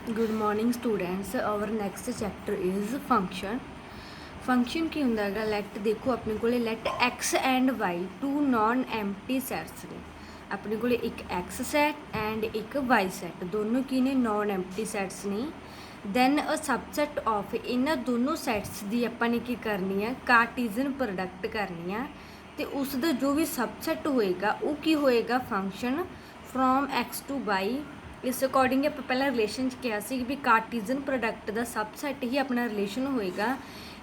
Good morning students. Our next chapter is function. Function ਕੀ ਹੁੰਦਾ ਹੈਗਾ? Let ਦੇਖੋ ਆਪਣੇ ਕੋਲੇ let x and y two non empty sets ਨੇ। ਆਪਣੇ ਕੋਲੇ ਇੱਕ x set and ਇੱਕ y set ਦੋਨੋਂ ਕੀ ਨੇ non empty sets ਨੇ। then a subset of ਇਹਨਾਂ ਦੋਨੋਂ sets ਦੀ ਆਪਾਂ ਨੇ ਕੀ ਕਰਨੀ ਹੈ ਕਾਰਟੀਜ਼ਨ ਪ੍ਰੋਡਕਟ ਕਰਨੀ ਆ ਤੇ ਉਸ ਦਾ ਜੋ ਵੀ ਸਬਸੈਟ ਹੋਏਗਾ ਉਹ ਕੀ ਹੋਏਗਾ function from x to y। ਇਸ ਅਕੋਰਡਿੰਗ ਆਪਾਂ ਪਹਿਲਾਂ ਰਿਲੇਸ਼ਨ 'ਚ ਕਿਹਾ ਸੀ ਵੀ ਕਾਰਟੀਜ਼ਨ ਪ੍ਰੋਡਕਟ ਦਾ ਸਬਸੈਟ ਹੀ ਆਪਣਾ ਰਿਲੇਸ਼ਨ ਹੋਏਗਾ।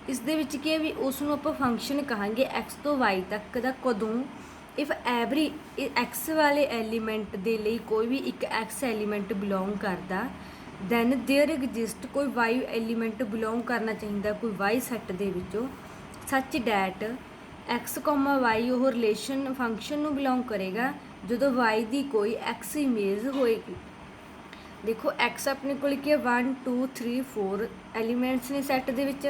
ਇਸ ਦੇ ਵਿੱਚ ਕੀ ਹੈ ਵੀ ਉਸ ਨੂੰ ਆਪਾਂ ਫੰਕਸ਼ਨ ਕਹਾਂਗੇ x ਤੋਂ y ਤੱਕ ਦਾ ਕਦੋਂ ਇਫ ਐਵਰੀ x ਵਾਲੇ ਐਲੀਮੈਂਟ ਦੇ ਲਈ ਕੋਈ ਵੀ ਇੱਕ x ਐਲੀਮੈਂਟ ਬਿਲੋਂਗ ਕਰਦਾ ਦੈਨ ਦੇਅਰ ਐਗਜ਼ਿਸਟ ਕੋਈ y ਐਲੀਮੈਂਟ ਬਿਲੋਂਗ ਕਰਨਾ ਚਾਹੀਦਾ ਕੋਈ y ਸੈੱਟ ਦੇ ਵਿੱਚੋਂ ਸੱਚ ਡੈਟ x, y ਉਹ ਰਿਲੇਸ਼ਨ ਫੰਕਸ਼ਨ ਨੂੰ ਬਿਲੋਂਗ ਕਰੇਗਾ ਜਦੋਂ y ਦੀ ਕੋਈ x ਇਮੇਜ ਹੋਏਗੀ। ਦੇਖੋ x ਆਪਣੇ ਕੋਲ ਕੀ ਹੈ 1 2 3 4 ਐਲੀਮੈਂਟਸ ਨੇ ਸੈੱਟ ਦੇ ਵਿੱਚ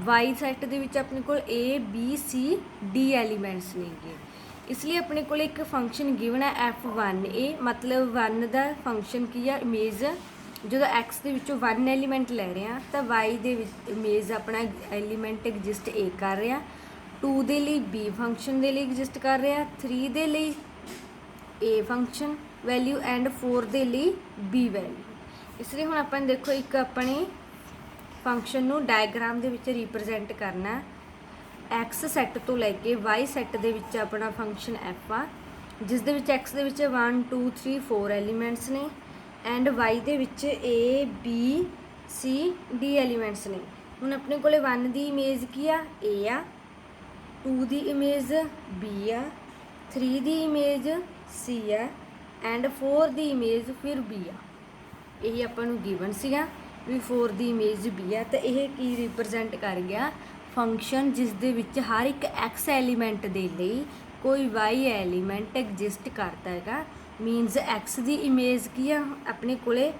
y ਸੈੱਟ ਦੇ ਵਿੱਚ ਆਪਣੇ ਕੋਲ a b c d elements ਨੇਗੇ। ਇਸ ਲਈ ਆਪਣੇ ਕੋਲ ਇੱਕ ਫੰਕਸ਼ਨ ਗਿਵਨ ਹੈ f1a ਮਤਲਬ 1 ਦਾ ਫੰਕਸ਼ਨ ਕੀ ਆ ਇਮੇਜ ਜਦੋਂ x ਦੇ ਵਿੱਚੋਂ 1 ਐਲੀਮੈਂਟ ਲੈ ਰਹੇ ਹਾਂ ਤਾਂ y ਦੇ ਵਿੱਚ ਇਮੇਜ ਆਪਣਾ ਐਲੀਮੈਂਟ ਐਗਜ਼ਿਸਟ a ਕਰ ਰਿਹਾ 2 ਦੇ ਲਈ b ਫੰਕਸ਼ਨ ਦੇ ਲਈ ਐਗਜ਼ਿਸਟ ਕਰ ਰਿਹਾ 3 ਦੇ ਲਈ a ਫੰਕਸ਼ਨ ਵੈਲਿਊ ਐਂਡ 4 ਦੇ ਲਈ b ਵੈਲਿਊ। ਇਸ ਲਈ ਹੁਣ ਆਪਾਂ ਨੇ ਦੇਖੋ ਇੱਕ ਆਪਣੇ ਫੰਕਸ਼ਨ ਨੂੰ ਡਾਇਗਰਾਮ ਦੇ ਵਿੱਚ ਰਿਪਰੈਜ਼ੈਂਟ ਕਰਨਾ x ਸੈੱਟ ਤੋਂ ਲੈ ਕੇ y ਸੈੱਟ ਦੇ ਵਿੱਚ ਆਪਣਾ ਫੰਕਸ਼ਨ f ਆ ਜਿਸ ਦੇ ਵਿੱਚ x ਦੇ ਵਿੱਚ 1 2 3 4 ਐਲੀਮੈਂਟਸ ਨੇ ਐਂਡ y ਦੇ ਵਿੱਚ a b c d elements ਨੇ। ਹੁਣ ਆਪਣੇ ਕੋਲੇ 1 ਦੀ ਇਮੇਜ ਕੀ ਆ a ਆ 2 ਦੀ ਇਮੇਜ b ਆ 3 ਦੀ ਇਮੇਜ c ਆ ਐਂਡ 4 ਦੀ ਇਮੇਜ ਫਿਰ b ਆ। ਇਹ ਆਪਾਂ ਨੂੰ ਗਿਵਨ ਸੀਗਾ ਵੀ 4 ਦੀ ਇਮੇਜ b ਆ ਤਾਂ ਇਹ ਕੀ ਰਿਪਰੈਜ਼ੈਂਟ ਕਰ ਗਿਆ ਫੰਕਸ਼ਨ ਜਿਸ ਦੇ ਵਿੱਚ ਹਰ ਇੱਕ x ਐਲੀਮੈਂਟ ਦੇ ਲਈ ਕੋਈ y ਐਲੀਮੈਂਟ ਐਗਜ਼ਿਸਟ ਕਰਦਾ ਹੈਗਾ ਮੀਨਸ x ਦੀ ਇਮੇਜ ਕੀ ਆ ਆਪਣੇ ਕੋਲੇ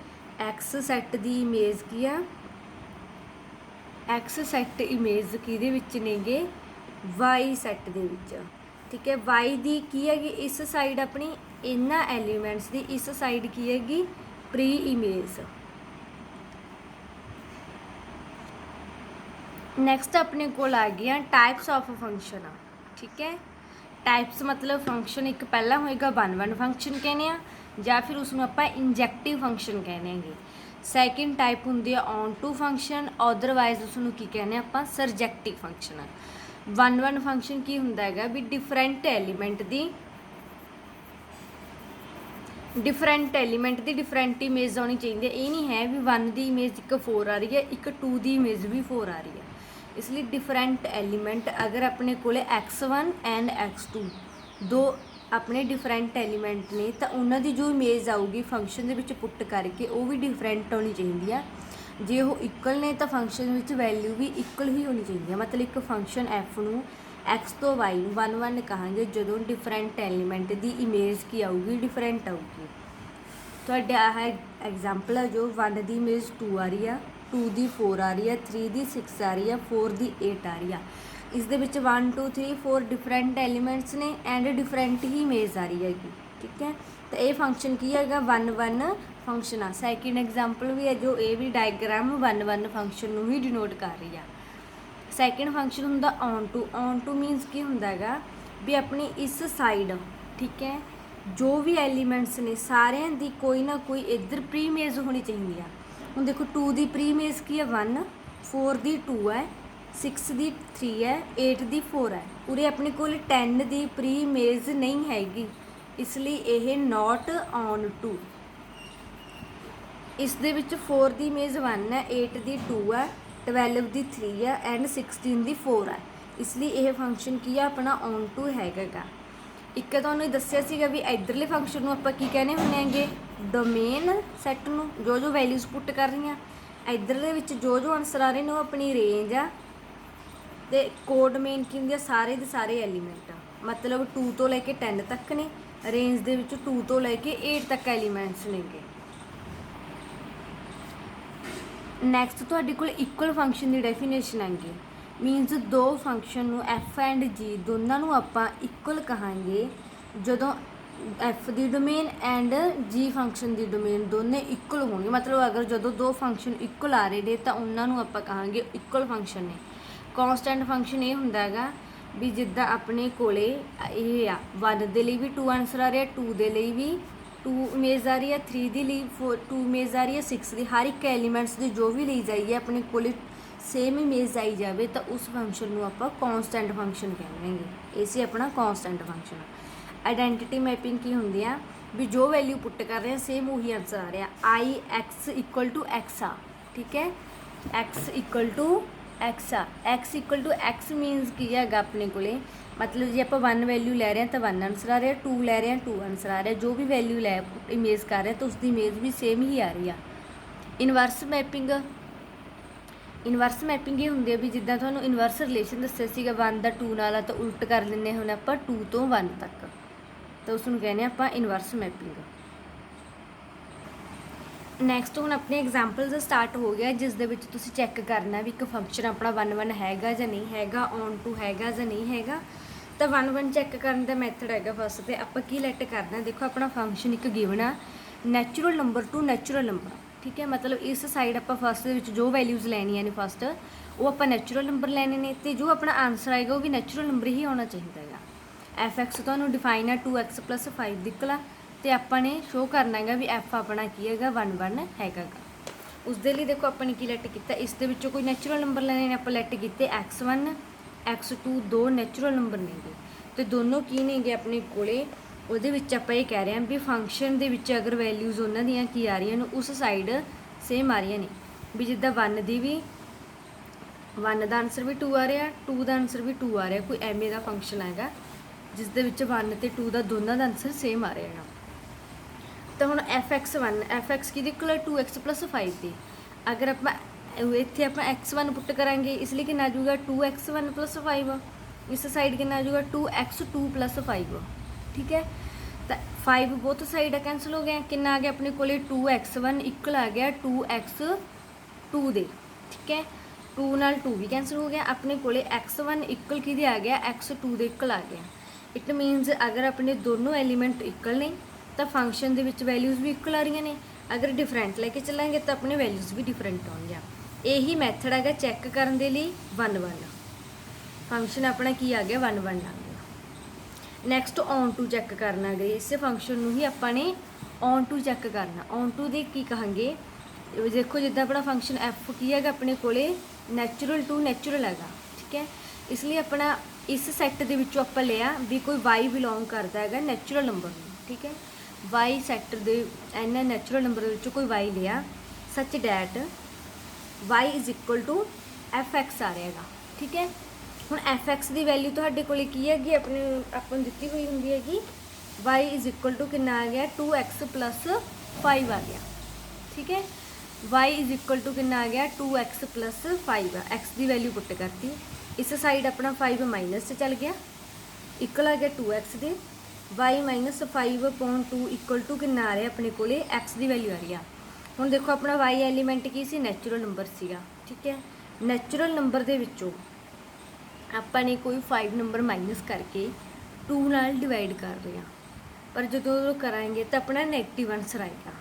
x ਸੈੱਟ ਦੀ ਇਮੇਜ ਕੀ ਆ x ਸੈੱਟ ਇਮੇਜ ਕਿਹਦੇ ਵਿੱਚ ਨੇਗੇ y ਸੈੱਟ ਦੇ ਵਿੱਚ। ਠੀਕ ਹੈ y ਦੀ ਕੀ ਹੈਗੀ ਇਸ ਸਾਈਡ ਆਪਣੀ ਇਹਨਾਂ ਐਲੀਮੈਂਟਸ ਦੀ ਇਸ ਸਾਈਡ ਕੀ ਹੈਗੀ ਪ੍ਰੀ ਇਮੇਜ। ਨੈਕਸਟ ਆਪਣੇ ਕੋਲ ਆ ਗਈਆਂ ਟਾਈਪਸ ਆਫ ਫੰਕਸ਼ਨ। ਠੀਕ ਹੈ ਟਾਈਪਸ ਮਤਲਬ ਫੰਕਸ਼ਨ ਇੱਕ ਪਹਿਲਾਂ ਹੋਏਗਾ 1 ਫੰਕਸ਼ਨ ਕਹਿੰਦੇ ਆ ਜਾਂ ਫਿਰ ਉਸ ਨੂੰ ਆਪਾਂ ਇੰਜੈਕਟਿਵ ਫੰਕਸ਼ਨ ਕਹਿੰਦੇ ਹੈਗੇ। ਸੈਕਿੰਡ ਟਾਈਪ ਹੁੰਦੀ ਆ ਔਨ ਟੂ ਫੰਕਸ਼ਨ ਅਦਰਵਾਈਜ਼ ਉਸ ਨੂੰ ਕੀ ਕਹਿੰਦੇ ਆਪਾਂ ਸਰਜੈਕਟਿਵ ਫੰਕਸ਼ਨ। 1 ਫੰਕਸ਼ਨ ਕੀ ਹੁੰਦਾ ਹੈਗਾ ਵੀ ਡਿਫਰੈਂਟ ਐਲੀਮੈਂਟ ਦੀ ਡਿਫਰੈਂਟ ਇਮੇਜ ਆਉਣੀ ਚਾਹੀਦੀ ਹੈ। ਇਹ ਨਹੀਂ ਹੈ ਵੀ 1 ਦੀ ਇਮੇਜ ਇੱਕ 4 ਆ ਰਹੀ ਹੈ ਇੱਕ 2 ਦੀ ਇਮੇਜ ਵੀ 4 ਆ ਰਹੀ ਹੈ। ਇਸ ਲਈ ਡਿਫਰੈਂਟ ਐਲੀਮੈਂਟ ਅਗਰ ਆਪਣੇ ਕੋਲੇ x1 ਐਂਡ x2 ਦੋ ਆਪਣੇ ਡਿਫਰੈਂਟ ਐਲੀਮੈਂਟ ਨੇ ਤਾਂ ਉਹਨਾਂ ਦੀ ਜੋ ਇਮੇਜ ਆਊਗੀ ਫੰਕਸ਼ਨ ਦੇ ਵਿੱਚ ਪੁੱਟ ਕਰਕੇ ਉਹ ਵੀ ਡਿਫਰੈਂਟ ਹੋਣੀ ਚਾਹੀਦੀ ਆ। ਜੇ ਉਹ ਇਕੁਅਲ ਨੇ ਤਾਂ ਫੰਕਸ਼ਨ ਵਿੱਚ ਵੈਲਿਊ ਵੀ ਇਕੁਅਲ ਹੀ ਹੋਣੀ ਚਾਹੀਦੀ ਹੈ। ਮਤਲਬ ਇੱਕ ਫੰਕਸ਼ਨ f ਨੂੰ x ਤੋਂ y ਨੂੰ 1 ਕਹਾਂਗੇ ਜਦੋਂ ਡਿਫਰੈਂਟ ਐਲੀਮੈਂਟ ਦੀ ਇਮੇਜ ਕੀ ਆਊਗੀ ਡਿਫਰੈਂਟ ਆਊਗੀ। ਤੁਹਾਡੇ ਆਹ ਐਗਜ਼ਾਮਪਲ ਆ ਜੋ 1 ਦੀ ਇਮੇਜ 2 ਆ ਰਹੀ ਆ 2 ਦੀ 4 ਆ ਰਹੀ ਆ 3 ਦੀ 6 ਆ ਰਹੀ ਆ 4 ਦੀ 8 ਆ ਰਹੀ ਆ। ਇਸ ਦੇ ਵਿੱਚ 1 2 3 4 ਡਿਫਰੈਂਟ ਐਲੀਮੈਂਟਸ ਨੇ ਐਂਡ ਡਿਫਰੈਂਟ ਹੀ ਇਮੇਜ ਆ ਰਹੀ ਹੈਗੀ। ਠੀਕ ਹੈ ਤਾਂ ਇਹ ਫੰਕਸ਼ਨ ਕੀ ਹੈਗਾ 1 ਫੰਕਸ਼ਨ ਆ। ਸੈਕਿੰਡ ਐਗਜ਼ਾਮਪਲ ਵੀ ਹੈ ਜੋ ਇਹ ਵੀ ਡਾਇਗਰਾਮ 1 ਫੰਕਸ਼ਨ ਨੂੰ ਹੀ ਡਿਨੋਟ ਕਰ ਰਹੀ ਆ। ਸੈਕਿੰਡ ਫੰਕਸ਼ਨ ਹੁੰਦਾ ਔਨ ਟੂ ਮੀਨਸ ਕੀ ਹੁੰਦਾ ਹੈਗਾ ਵੀ ਆਪਣੀ ਇਸ ਸਾਈਡ ਠੀਕ ਹੈ ਜੋ ਵੀ ਐਲੀਮੈਂਟਸ ਨੇ ਸਾਰਿਆਂ ਦੀ ਕੋਈ ਨਾ ਕੋਈ ਇੱਧਰ ਪ੍ਰੀ ਇਮੇਜ ਹੋਣੀ ਚਾਹੀਦੀ ਆ। ਹੁਣ ਦੇਖੋ 2 ਦੀ ਪ੍ਰੀ ਇਮੇਜ ਕੀ ਹੈ 1 4 ਦੀ 2 ਹੈ 6 ਦੀ 3 ਹੈ 8 ਦੀ 4 ਹੈ। ਉਰੇ ਆਪਣੇ ਕੋਲ 10 ਦੀ ਪ੍ਰੀ ਇਮੇਜ ਨਹੀਂ ਹੈਗੀ ਇਸ ਲਈ ਇਹ ਨੋਟ ਔਨ ਟੂ। ਇਸ ਦੇ ਵਿੱਚ 4 ਦੀ ਇਮੇਜ 1 ਹੈ 8 ਦੀ 2 ਹੈ 12 ਦੀ 3 ਹੈ ਐਂਡ 16 ਦੀ 4 ਹੈ। ਇਸ ਲਈ ਇਹ ਫੰਕਸ਼ਨ ਕੀ ਆ ਆਪਣਾ ਔਨ ਟੂ ਹੈਗਾ ਗਾ। ਇੱਕ ਤੁਹਾਨੂੰ ਦੱਸਿਆ ਸੀਗਾ ਵੀ ਇੱਧਰਲੇ ਫੰਕਸ਼ਨ ਨੂੰ ਆਪਾਂ ਕੀ ਕਹਿੰਦੇ ਹੁੰਦੇ ਹੈਗੇ ਡੋਮੇਨ ਸੈੱਟ ਨੂੰ ਜੋ ਜੋ ਵੈਲਿਊਜ਼ ਪੁੱਟ ਕਰ ਰਹੀਆਂ ਇੱਧਰ ਦੇ ਵਿੱਚ ਜੋ ਆਨਸਰ ਆ ਰਹੇ ਨੇ ਉਹ ਆਪਣੀ ਰੇਂਜ ਆ ਅਤੇ ਕੋਡੋਮੇਨ ਕੀ ਹੁੰਦੀ ਆ ਸਾਰੇ ਦੇ ਸਾਰੇ ਐਲੀਮੈਂਟ ਮਤਲਬ 2 ਤੋਂ ਲੈ ਕੇ 10 ਤੱਕ ਨੇ ਰੇਂਜ ਦੇ ਵਿੱਚ 2 ਤੋਂ ਲੈ ਕੇ 8 ਤੱਕ ਐਲੀਮੈਂਟਸ ਨੇਗੇ। ਨੈਕਸਟ ਤੁਹਾਡੇ ਕੋਲ ਇਕੁਅਲ ਫੰਕਸ਼ਨ ਦੀ ਡੈਫੀਨੇਸ਼ਨ ਆਏਗੀ ਮੀਨਸ ਦੋ ਫੰਕਸ਼ਨ ਨੂੰ f ਐਂਡ g ਦੋਨਾਂ ਨੂੰ ਆਪਾਂ ਇਕੁਅਲ ਕਹਾਂਗੇ ਜਦੋਂ ਐਫ ਦੀ ਡੋਮੇਨ ਐਂਡ ਜੀ ਫੰਕਸ਼ਨ ਦੀ ਡੋਮੇਨ ਦੋਨੇ ਇਕੁਅਲ ਹੋਣਗੇ। ਮਤਲਬ ਅਗਰ ਜਦੋਂ ਦੋ ਫੰਕਸ਼ਨ ਇਕੁਅਲ ਆ ਰਹੇ ਨੇ ਤਾਂ ਉਹਨਾਂ ਨੂੰ ਆਪਾਂ ਕਹਾਂਗੇ ਇਕੁਅਲ ਫੰਕਸ਼ਨ ਨੇ। ਕੌਂਸਟੈਂਟ ਫੰਕਸ਼ਨ ਇਹ ਹੁੰਦਾ ਹੈਗਾ ਵੀ ਜਿੱਦਾਂ ਆਪਣੇ ਕੋਲੇ ਇਹ ਆ 1 ਦੇ ਲਈ ਵੀ 2 ਆਨਸਰ ਆ ਰਿਹਾ, 2 ਦੇ ਲਈ ਵੀ 2 ਇਮੇਜ ਆ ਰਹੀ ਹੈ, 3 ਦੇ ਲਈ 2 ਇਮੇਜ ਆ ਰਹੀ ਹੈ, 6 ਦੀ ਹਰ ਇੱਕ ਐਲੀਮੈਂਟਸ ਦੀ ਜੋ ਵੀ ਲਈ ਜਾਈਏ ਆਪਣੇ ਕੋਲੇ ਸੇਮ ਇਮੇਜ ਆਈ ਜਾਵੇ ਤਾਂ ਉਸ ਫੰਕਸ਼ਨ ਨੂੰ ਆਪਾਂ ਕੌਂਸਟੈਂਟ ਫੰਕਸ਼ਨ ਕਹਾਂਗੇ। ਇਹ ਸੀ ਆਪਣਾ ਕੌਂਸਟੈਂਟ ਫੰਕਸ਼ਨ। ਆਈਡੈਂਟੀਟੀ ਮੈਪਿੰਗ ਕੀ ਹੁੰਦੀ ਆ ਵੀ ਜੋ ਵੈਲਿਊ ਪੁੱਟ ਕਰ ਰਹੇ ਆ ਸੇਮ ਉਹੀ ਆਨਸਰ ਆ ਰਿਹਾ। ਆਈ ਐਕਸ ਇਕੁਅਲ ਟੂ ਐਕਸ ਆ, ਠੀਕ ਹੈ, ਐਕਸ ਇਕੁਅਲ ਟੂ ਐਕਸ ਆ। X equal to x means ਕੀ ਹੈਗਾ ਆਪਣੇ ਕੋਲੇ, ਮਤਲਬ ਜੇ ਆਪਾਂ 1 ਵੈਲਿਊ ਲੈ ਰਹੇ ਹਾਂ ਤਾਂ 1 ਆਨਸਰ ਆ ਰਿਹਾ, 2 ਲੈ ਰਹੇ ਹਾਂ 2 ਆਨਸਰ ਆ ਰਿਹਾ, ਜੋ ਵੀ ਵੈਲਿਊ ਲੈ ਇਮੇਜ ਕਰ ਰਿਹਾ ਤਾਂ ਉਸਦੀ ਇਮੇਜ ਵੀ ਸੇਮ ਹੀ ਆ ਰਹੀ ਆ। ਇਨਵਰਸ ਮੈਪਿੰਗ, ਇਨਵਰਸ ਮੈਪਿੰਗ ਇਹ ਹੁੰਦੀ ਹੈ ਵੀ ਜਿੱਦਾਂ ਤੁਹਾਨੂੰ ਇਨਵਰਸ ਰਿਲੇਸ਼ਨ ਦੱਸਿਆ ਸੀਗਾ 1 ਦਾ 2 ਨਾਲ ਆ ਤਾਂ ਉਲਟ ਕਰ ਲੈਂਦੇ ਹੁਣ ਆਪਾਂ 2 ਤੋਂ 1 ਤੱਕ, ਤਾਂ ਉਸ ਨੂੰ ਕਹਿੰਦੇ ਆਪਾਂ ਇਨਵਰਸ ਮੈਪਿੰਗ। ਨੈਕਸਟ ਹੁਣ ਆਪਣੇ ਐਗਜ਼ਾਮਪਲਸ ਸਟਾਰਟ ਹੋ ਗਿਆ ਜਿਸ ਦੇ ਵਿੱਚ ਤੁਸੀਂ ਚੈੱਕ ਕਰਨਾ ਵੀ ਇੱਕ ਫੰਕਸ਼ਨ ਆਪਣਾ 1 ਹੈਗਾ ਜਾਂ ਨਹੀਂ ਹੈਗਾ, ਔਨ ਟੂ ਹੈਗਾ ਜਾਂ ਨਹੀਂ ਹੈਗਾ। ਤਾਂ 1 ਚੈੱਕ ਕਰਨ ਦਾ ਮੈਥਡ ਹੈਗਾ ਫਸਟ ਤੇ ਆਪਾਂ ਕੀ ਲੈਟ ਕਰਨਾ, ਦੇਖੋ ਆਪਣਾ ਫੰਕਸ਼ਨ ਇੱਕ ਗਿਵਨ ਆ natural number to natural number, ਠੀਕ ਹੈ। ਮਤਲਬ ਇਸ ਸਾਈਡ ਆਪਾਂ ਫਸਟ ਦੇ ਵਿੱਚ ਜੋ ਵੈਲਿਊਜ਼ ਲੈਣੀਆਂ ਨੇ ਫਸਟ ਉਹ ਆਪਾਂ ਨੈਚੁਰਲ ਨੰਬਰ ਲੈਣੇ ਨੇ ਅਤੇ ਜੋ ਆਪਣਾ ਆਨਸਰ ਆਏਗਾ ਉਹ ਵੀ ਨੈਚੁਰਲ ਨੰਬਰ ਹੀ ਆਉਣਾ ਚਾਹੀਦਾ ਹੈਗਾ। ਐਫ ਐਕਸ ਤੁਹਾਨੂੰ ਡਿਫਾਈਨ ਹੈ 2x + 5 ਨਿਕਲਾ ਅਤੇ ਆਪਾਂ ਨੇ ਸ਼ੋਅ ਕਰਨਾ ਹੈਗਾ ਵੀ ਐਫ ਆਪਣਾ ਕੀ ਹੈਗਾ 1 ਹੈਗਾ ਗਾ। ਉਸ ਦੇ ਲਈ ਦੇਖੋ ਆਪਾਂ ਨੇ ਕੀ ਲੈਟ ਕੀਤਾ, ਇਸ ਦੇ ਵਿੱਚੋਂ ਕੋਈ ਨੈਚੁਰਲ ਨੰਬਰ ਲੈਣੇ ਨੇ, ਆਪਾਂ ਲੈਟ ਕੀਤੇ x1 x2 ਦੋ ਨੈਚੁਰਲ ਨੰਬਰ ਨੇਗੇ ਅਤੇ ਦੋਨੋਂ ਕੀ ਨੇਗੇ ਆਪਣੇ ਕੋਲੇ। ਉਹਦੇ ਵਿੱਚ ਆਪਾਂ ਇਹ ਕਹਿ ਰਹੇ ਹਾਂ ਵੀ ਫੰਕਸ਼ਨ ਦੇ ਵਿੱਚ ਅਗਰ ਵੈਲਿਊਜ਼ ਉਹਨਾਂ ਦੀਆਂ ਕੀ ਆ ਰਹੀਆਂ ਨੇ ਉਸ ਸਾਈਡ ਸੇਮ ਆ ਰਹੀਆਂ ਨੇ, ਵੀ ਜਿੱਦਾਂ 1 ਦੀ ਵੀ 1 ਦਾ ਆਨਸਰ ਵੀ 2 ਆ ਰਿਹਾ, 2 ਦਾ ਆਨਸਰ ਵੀ 2 ਆ ਰਿਹਾ, ਕੋਈ ਐਵੇਂ ਦਾ ਫੰਕਸ਼ਨ ਹੈਗਾ ਜਿਸ ਦੇ ਵਿੱਚ 1 ਅਤੇ 2 ਦਾ ਦੋਨਾਂ ਦਾ ਆਨਸਰ ਸੇਮ ਆ ਰਿਹਾ ਹੈਗਾ। ਤਾਂ ਹੁਣ fx1 fx ਕਿਹਦੇ ਕੋਲ 2x + 5 ਦੀ, ਅਗਰ ਆਪਾਂ ਇੱਥੇ ਆਪਾਂ x1 ਪੁੱਟ ਕਰਾਂਗੇ ਇਸ ਲਈ ਕਿੰਨਾ ਆ ਜਾਊਗਾ 2x1 + 5, ਇਸ ਸਾਈਡ ਕਿੰਨਾ ਆ ਜਾਊਗਾ 2x2 + 5, ਠੀਕ ਹੈ। ਤਾਂ 5 ਬੋਥ ਸਾਈਡ ਕੈਂਸਲ ਹੋ ਗਿਆ, ਕਿੰਨਾ ਆ ਗਿਆ ਆਪਣੇ ਕੋਲੇ 2x1 ਇਕੁਅਲ ਆ ਗਿਆ 2x2 ਦੇ, ਠੀਕ ਹੈ। 2 ਨਾਲ 2 ਵੀ ਕੈਂਸਲ ਹੋ ਗਿਆ, ਆਪਣੇ ਕੋਲੇ x1 ਇਕੁਅਲ ਕਿਹਦੇ ਆ ਗਿਆ x2 ਦੇ ਇਕੁਅਲ ਆ ਗਿਆ। ਇਟ ਮੀਨਸ ਅਗਰ ਆਪਣੇ ਦੋਨੋਂ ਐਲੀਮੈਂਟ ਇਕੁਅਲ ਨੇ ਤਾਂ ਫੰਕਸ਼ਨ ਦੇ ਵਿੱਚ ਵੈਲਿਊਜ਼ ਵੀ ਇਕੁਅਲ ਆ ਰਹੀਆਂ ਨੇ, ਅਗਰ ਡਿਫਰੈਂਟ ਲੈ ਕੇ ਚੱਲਾਂਗੇ ਤਾਂ ਆਪਣੇ ਵੈਲਿਊਜ਼ ਵੀ ਡਿਫਰੈਂਟ ਆਉਣਗੀਆਂ। ਇਹੀ ਮੈਥਡ ਹੈਗਾ ਚੈੱਕ ਕਰਨ ਦੇ ਲਈ 1 ਫੰਕਸ਼ਨ ਆਪਣਾ ਕੀ ਆ ਗਿਆ 1 ਆ ਗਿਆ। ਨੈਕਸਟ ਔਨ ਟੂ ਚੈੱਕ ਕਰਨਾ ਗਏ, ਇਸੇ ਫੰਕਸ਼ਨ ਨੂੰ ਹੀ ਆਪਾਂ ਨੇ ਔਨ ਟੂ ਚੈੱਕ ਕਰਨਾ। ਔਨ ਟੂ ਦੇ ਕੀ ਕਹਾਂਗੇ, ਦੇਖੋ ਜਿੱਦਾਂ ਆਪਣਾ ਫੰਕਸ਼ਨ ਐਫ ਕੀ ਹੈਗਾ ਆਪਣੇ ਕੋਲੇ ਨੈਚੁਰਲ ਟੂ ਨੈਚੁਰਲ ਹੈਗਾ, ਠੀਕ ਹੈ। ਇਸ ਲਈ ਆਪਣਾ ਇਸ ਸੈੱਟ ਦੇ ਵਿੱਚੋਂ ਆਪਾਂ ਲਿਆ ਵੀ ਕੋਈ ਵਾਈ ਬਿਲੋਂਗ ਕਰਦਾ ਹੈਗਾ ਨੈਚੁਰਲ ਨੰਬਰ ਨੂੰ, ਠੀਕ ਹੈ। ਵਾਈ ਸੈਕਟਰ ਦੇ ਇਹਨਾਂ ਨੈਚੁਰਲ ਨੰਬਰ ਦੇ ਵਿੱਚੋਂ ਕੋਈ ਵਾਈ ਲਿਆ such that Y is equal to F X ਆ ਰਿਹਾ ਹੈਗਾ, ਠੀਕ ਹੈ। ਹੁਣ ਐਫ ਐਕਸ ਦੀ ਵੈਲਿਊ ਤੁਹਾਡੇ ਕੋਲੇ ਕੀ ਹੈਗੀ ਆਪਾਂ ਨੂੰ ਦਿੱਤੀ ਹੋਈ ਹੁੰਦੀ ਹੈਗੀ ਵਾਈ ਇਜ਼ ਇਕੁਅਲ ਟੂ ਕਿੰਨਾ ਆ ਗਿਆ 2x + 5 ਆ ਗਿਆ, ਠੀਕ ਹੈ। ਵਾਈ ਇਜ਼ ਇਕੁਅਲ ਟੂ ਕਿੰਨਾ ਆ ਗਿਆ 2x + 5 ਆ, ਐਕਸ ਦੀ ਵੈਲਿਊ ਪੁੱਟ ਕਰਤੀ, ਇਸ ਸਾਈਡ ਆਪਣਾ 5 ਮਾਈਨਸ 'ਚ ਚੱਲ ਗਿਆ, ਇਕੁਅਲ ਆ ਗਿਆ 2x ਦੇ, y - 5/2 ਇਕੁਅਲ ਟੂ ਕਿੰਨਾ ਆ ਰਿਹਾ ਆਪਣੇ ਕੋਲੇ x ਦੀ ਵੈਲਿਊ ਆ ਰਹੀ ਆ। ਹੁਣ ਦੇਖੋ ਆਪਣਾ y ਐਲੀਮੈਂਟ ਕੀ ਸੀ ਨੈਚੁਰਲ ਨੰਬਰ ਸੀਗਾ, ਠੀਕ ਹੈ। ਨੈਚੁਰਲ ਨੰਬਰ ਦੇ ਵਿੱਚੋਂ ਆਪਾਂ ਨੇ ਕੋਈ 5 ਨੰਬਰ ਮਾਈਨਸ ਕਰਕੇ 2 ਨਾਲ ਡਿਵਾਈਡ ਕਰ ਰਹੇ ਹਾਂ, ਪਰ ਜਦੋਂ ਕਰਾਂਗੇ ਤਾਂ ਆਪਣਾ ਨੈਗੇਟਿਵ ਆਨਸਰ ਆਏਗਾ।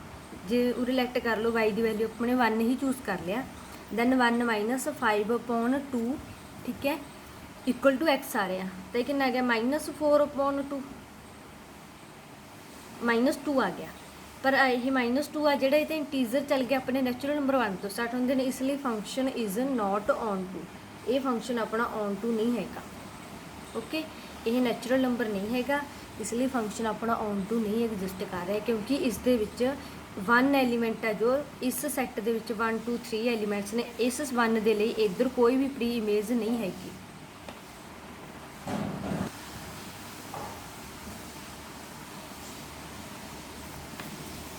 ਜੇ ਉਹ ਰਿਲੈਕਟ ਕਰ ਲਓ y ਦੀ ਵੈਲਿਊ ਆਪਣੇ 1 ਹੀ ਚੂਜ਼ ਕਰ ਲਿਆ, ਦੈਨ 1 - 5/2, ਠੀਕ ਹੈ, ਇਕੁਅਲ ਟੂ x ਆ ਰਿਹਾ, ਤਾਂ ਇਹ ਕਿੰਨਾ ਆ ਗਿਆ -4/2 -2 ਆ ਗਿਆ। ਪਰ ਇਹ -2 ਆ ਜਿਹੜਾ ਇਹ ਤਾਂ ਇੰਟੀਜ਼ਰ ਚੱਲ ਗਿਆ ਆਪਣੇ ਨੈਚੁਰਲ ਨੰਬਰ 1 ਤੋਂ ਸਟਾਰਟ ਹੁੰਦੇ ਨੇ, ਇਸ ਲਈ function is not onto, ਇਹ ਫੰਕਸ਼ਨ ਆਪਣਾ ਔਨ ਟੂ ਨਹੀਂ ਹੈਗਾ, ਓਕੇ। ਇਹ ਨੈਚੁਰਲ ਨੰਬਰ ਨਹੀਂ ਹੈਗਾ, ਇਸ ਲਈ ਫੰਕਸ਼ਨ ਆਪਣਾ ਔਨ ਟੂ ਨਹੀਂ ਐਗਜ਼ਿਸਟ ਕਰ ਰਿਹਾ, ਕਿਉਂਕਿ ਇਸ ਦੇ ਵਿੱਚ 1 ਐਲੀਮੈਂਟ ਹੈ ਜੋ ਇਸ ਸੈੱਟ ਦੇ ਵਿੱਚ 1 2 3 ਐਲੀਮੈਂਟਸ ਨੇ, ਇਸ 1 ਦੇ ਲਈ ਇੱਧਰ ਕੋਈ ਵੀ ਪ੍ਰੀ ਇਮੇਜ ਨਹੀਂ ਹੈਗੀ।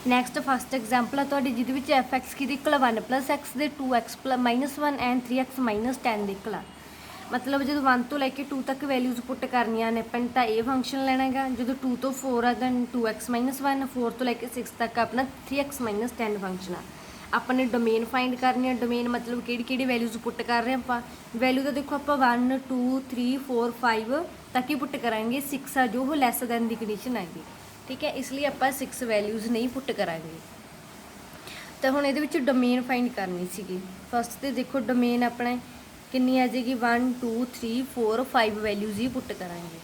ਨੈਕਸਟ ਫਸਟ ਐਗਜ਼ਾਮਪਲ ਆ ਤੁਹਾਡੀ ਜਿਹਦੇ ਵਿੱਚ ਐਫ ਐਕਸ ਕੀ ਇਕੁਅਲ 1 + x ਦੇ 2x - -1 ਐਂਡ 3x - 10 ਦੇ ਇਕੁਅਲ ਆ। ਮਤਲਬ ਜਦੋਂ 1 ਤੋਂ ਲੈ ਕੇ 2 ਤੱਕ ਵੈਲਿਊਜ਼ ਪੁੱਟ ਕਰਨੀਆਂ ਨੇ ਆਪਾਂ ਤਾਂ ਇਹ ਫੰਕਸ਼ਨ ਲੈਣਾ ਹੈਗਾ, ਜਦੋਂ 2 ਤੋਂ 4 ਆ ਦੈਨ 2x - 1, 4 ਤੋਂ ਲੈ ਕੇ 6 ਤੱਕ ਆਪਣਾ 3x - 10 ਫੰਕਸ਼ਨ ਆ। ਆਪਾਂ ਨੇ ਡੋਮੇਨ ਫਾਈਂਡ ਕਰਨੀ ਹੈ, ਡੋਮੇਨ ਮਤਲਬ ਕਿਹੜੀ ਵੈਲਿਊਜ਼ ਪੁੱਟ ਕਰ ਰਹੇ ਆਪਾਂ, ਵੈਲਿਊ ਤਾਂ ਦੇਖੋ ਆਪਾਂ 1 2 3 4 5 ਤੱਕ ਹੀ ਪੁੱਟ ਕਰਾਂਗੇ, 6 ਆ ਜੋ ਉਹ ਲੈਸ ਦੈਨ ਦੀ ਕੰਡੀਸ਼ਨ ਆਏਗੀ, ठीक है, इसलिए आप 6 वैल्यूज़ नहीं पुट करांगे। तो हुण इहदे विच डोमेन फाइंड करनी सीगी। फस्ट ते देखो डोमेन अपना कितनी आ जाएगी 1 2 3 4 5 वैल्यूज़ ही पुट करांगे।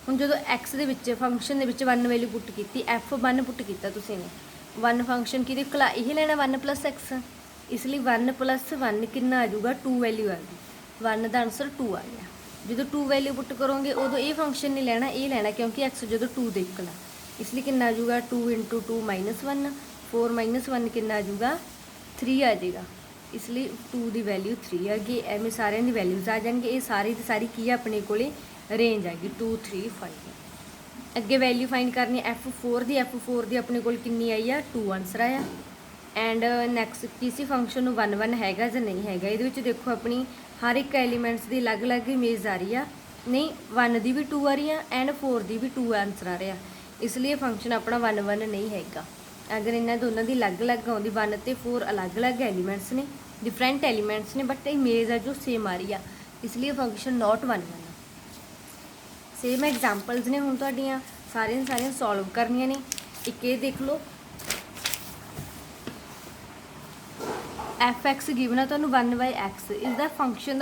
हुण जदों x they which function they which 1 value put कीती, F1 पुट कीता तुसीं ने 1 फंक्शन किहदे कोल यही लेना 1 + x, इसलिए 1 + 1 कितना आ जाऊगा 2 वैल्यू आ गई, 1 का आंसर 2 आ गया। जो 2 वैल्यू पुट करोगे उदों ये फंक्शन नहीं लेना, ये लेना क्योंकि एक्स जो 2 दे कोल, इसलिए कितना आ जाऊगा 2 × 2 -1, 4 - 1 कितना आ जाऊगा 3 आ जाएगा, इसलिए 2 की वैल्यू 3 आ गई। एवं सारे की वैल्यूज़ आ जाएंगे, ये सारी की सारी की अपने को रेंज आ गई 2 3 5। अगे वैल्यू फाइंड करनी F4 की, F4 की अपने को कितनी आई है 2 आंसर आया। एंड नैक्सट किसी फंक्शन 1 1 हैगा या नहीं हैगा, ये देखो अपनी हर एक एलीमेंट्स की अलग अलग इमेज आ रही है, नहीं 1 की भी 2 आ रही है एंड 4 की भी 2 आंसर आ रहा, इसलिए फंक्शन अपना 1 1 नहीं हैगा। अगर इन्होंने दोनों की अलग अलग आती 1 तो 4 अलग अलग एलीमेंट्स ने, डिफरेंट एलीमेंट्स ने, बट इमेज है जो सेम आ रही है, इसलिए फंक्शन नॉट 1 1। सेम एग्जाम्पल्स ने हुण तुहाडियां सारियां सॉल्व करनियां ने। एक ये देख लो F(x) गिवन है तुहानूं 1/x, इसका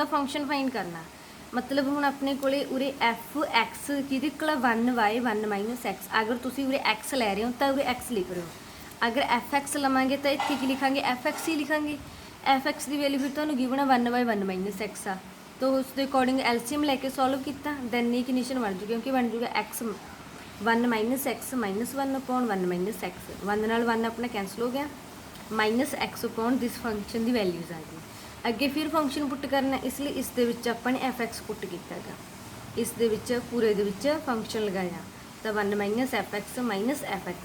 फंक्शन फाइंड करना, मतलब हुण अपने कोले उरे F(x) किहदे कोल 1/1 - x, अगर तुसीं उरे x लै रहे हो तो उरे x लिख रहे हो, अगर F(x) लवांगे तो इत्थे की लिखांगे F(x) ही लिखांगे। F(x) की वैल्यू फिर तुहानूं गिवन है 1/1 - x आ, तो उसके अकॉर्डिंग एलसीएम लैके सॉल्व किया, दैन ये कंडीशन बन जूगी, क्योंकि बन जूगा x 1 - x -1/1 - x, 1 नाल 1 अपना कैंसल हो गया, -x दिस फंक्शन की वैल्यूज़ आ गई। अगे फिर फंक्शन पुट करना, इसलिए इस दे विच आपां ने F(x) पुट किया गा, इस दे विच पूरे दे विच फंक्शन लगाया तो 1 - F(x -F(x),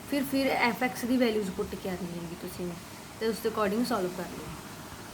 फिर F(x) की वैल्यूज़ पुट करनी है तुसीं ने, तो उसके अकॉर्डिंग सॉल्व कर लो।